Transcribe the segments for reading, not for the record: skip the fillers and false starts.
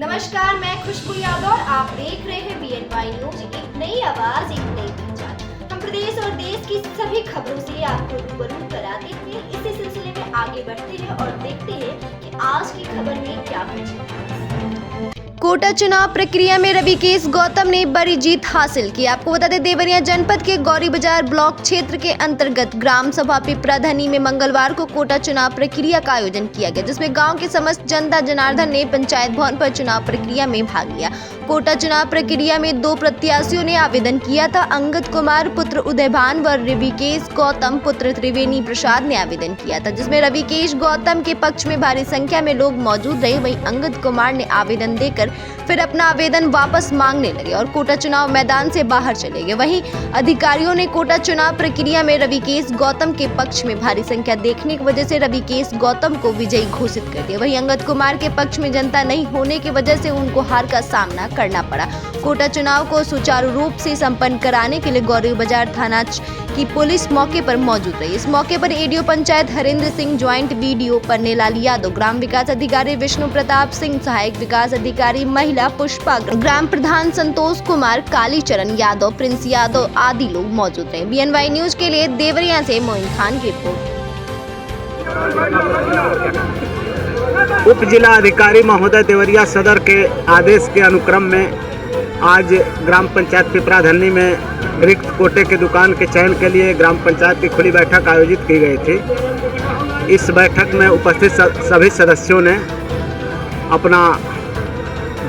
नमस्कार, मैं खुशबू यादव और आप देख रहे हैं BNY न्यूज। एक नई आवाज, एक नई पहचान। हम प्रदेश और देश की सभी खबरों से आपको रूबरू कराते हुए इसी सिलसिले में आगे बढ़ते हैं और देखते हैं कि आज की खबर में क्या कुछ है। कोटा चुनाव प्रक्रिया में रविकेश गौतम ने बड़ी जीत हासिल की। आपको बता दें, देवरिया जनपद के गौरी बाजार ब्लॉक क्षेत्र के अंतर्गत ग्राम सभा पिपराधनी में मंगलवार को कोटा चुनाव प्रक्रिया का आयोजन किया गया, जिसमें गांव के समस्त जनता जनार्दन ने पंचायत भवन पर चुनाव प्रक्रिया में भाग लिया। कोटा चुनाव प्रक्रिया में 2 प्रत्याशियों ने आवेदन किया था। अंगद कुमार पुत्र उदयभान व रविकेश गौतम पुत्र त्रिवेणी प्रसाद ने आवेदन किया था, जिसमें रविकेश गौतम के पक्ष में भारी संख्या में लोग मौजूद रहे। वहीं अंगद कुमार ने आवेदन देकर फिर अपना आवेदन वापस मांगने लगे और कोटा चुनाव मैदान से बाहर चले गए। वहीं अधिकारियों ने कोटा चुनाव प्रक्रिया में रविकेश गौतम के पक्ष में भारी संख्या देखने की वजह से रविकेश गौतम को विजयी घोषित कर दिया। वहीं अंगद कुमार के पक्ष में जनता नहीं होने की वजह से उनको हार का सामना करना पड़ा। कोटा चुनाव को सुचारू रूप से संपन्न कराने के लिए गौरी बाजार थाना की पुलिस मौके पर मौजूद रही। इस मौके पर ADO panchayat Harendra Singh, joint BDO Pannelal Yadav, ग्राम विकास अधिकारी विष्णु प्रताप सिंह, सहायक विकास अधिकारी महिला पुष्पा, ग्राम प्रधान संतोष कुमार, कालीचरण यादव, प्रिंस यादव आदि लोग मौजूद रहे। BNY न्यूज के लिए देवरिया से मोइन खान की रिपोर्ट। उप जिला अधिकारी महोदय देवरिया सदर के आदेश के अनुक्रम में आज ग्राम पंचायत पिपराधनी में रिक्त कोटे के दुकान के चयन के लिए ग्राम पंचायत की खुली बैठक आयोजित की गई थी। इस बैठक में उपस्थित सभी सदस्यों ने अपना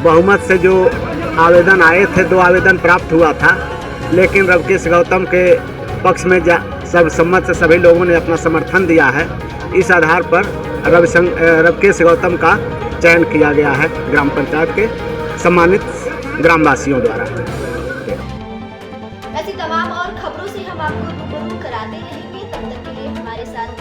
बहुमत से जो आवेदन आए थे, 2 आवेदन प्राप्त हुआ था, लेकिन रविकेश गौतम के पक्ष में सर्वसम्मत से सभी लोगों ने अपना समर्थन दिया है। इस आधार पर रविकेश गौतम का चयन किया गया है ग्राम पंचायत के सम्मानित ग्रामवासियों द्वारा। ऐसी तमाम और खबरों से हम आपको रूबरू कराते रहेंगे। तब तक के लिए हमारे साथ